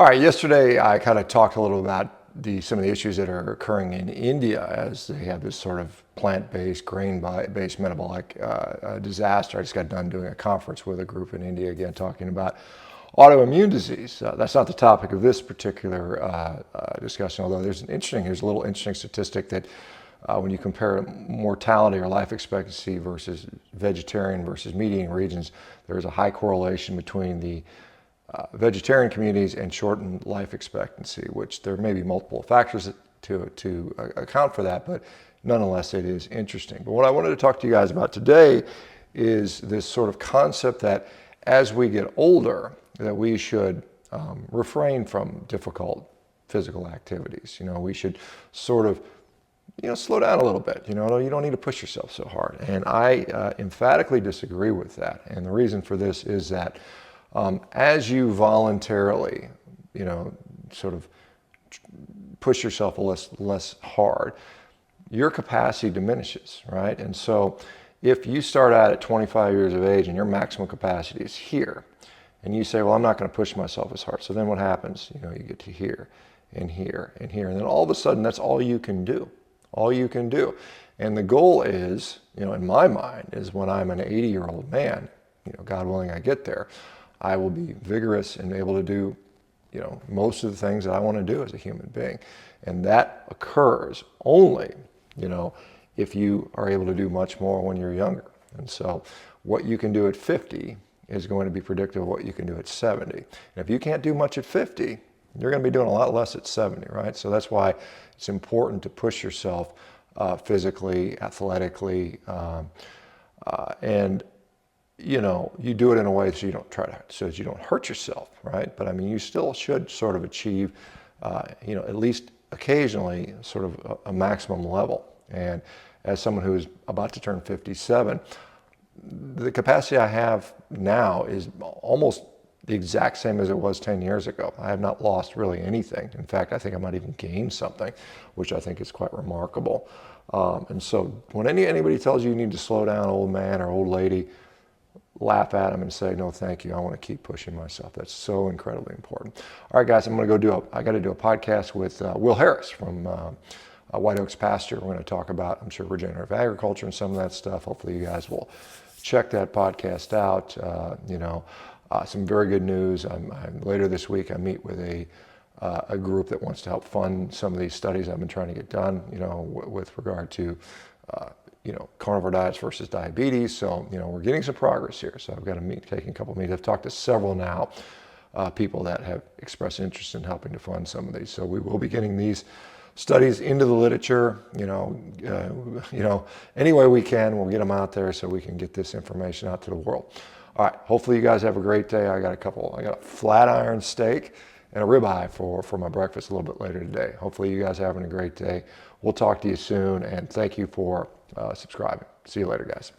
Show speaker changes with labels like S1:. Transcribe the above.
S1: All right, yesterday I kind of talked a little about some of the issues that are occurring in India as they have this sort of plant-based, grain-based metabolic disaster. I just got done doing a conference with a group in India again talking about autoimmune disease. That's not the topic of this particular discussion, although here's a little interesting statistic that when you compare mortality or life expectancy versus vegetarian versus meat-eating regions, there is a high correlation between the vegetarian communities and shortened life expectancy, which there may be multiple factors to account for that, but nonetheless it is interesting. But what I wanted to talk to you guys about today is this sort of concept that as we get older, that we should refrain from difficult physical activities. We should sort of slow down a little bit. You don't need to push yourself so hard. And I emphatically disagree with that. And the reason for this is that as you voluntarily, sort of push yourself less hard, your capacity diminishes, right? And so if you start out at 25 years of age and your maximum capacity is here, and you say, well, I'm not going to push myself as hard. So then what happens? You get to here and here and here. And then all of a sudden, that's all you can do. All you can do. And the goal is, in my mind, is when I'm an 80-year-old man, God willing I get there, I will be vigorous and able to do, most of the things that I want to do as a human being. And that occurs only, if you are able to do much more when you're younger. And so what you can do at 50 is going to be predictive of what you can do at 70. And if you can't do much at 50, you're going to be doing a lot less at 70, right? So that's why it's important to push yourself physically, athletically, and you do it in a way so you don't hurt yourself, right? But I mean, you still should sort of achieve, at least occasionally, sort of a maximum level. And as someone who's about to turn 57, the capacity I have now is almost the exact same as it was 10 years ago. I have not lost really anything. In fact, I think I might even gain something, which I think is quite remarkable. And so when anybody tells you need to slow down, old man or old lady, laugh at them and say, no, thank you. I want to keep pushing myself. That's so incredibly important. All right, guys, I got to do a podcast with Will Harris from White Oaks Pasture. We're going to talk about, I'm sure, regenerative agriculture and some of that stuff. Hopefully you guys will check that podcast out. Some very good news. Later this week, I meet with a group that wants to help fund some of these studies I've been trying to get done, with regard to carnivore diets versus diabetes. So, we're getting some progress here. So I've got to taking a couple of meetings. I've talked to several now, people that have expressed interest in helping to fund some of these. So we will be getting these studies into the literature, any way we can. We'll get them out there so we can get this information out to the world. All right. Hopefully you guys have a great day. I got a flat iron steak and a ribeye for my breakfast a little bit later today. Hopefully you guys are having a great day. We'll talk to you soon, and thank you for subscribing. See you later, guys.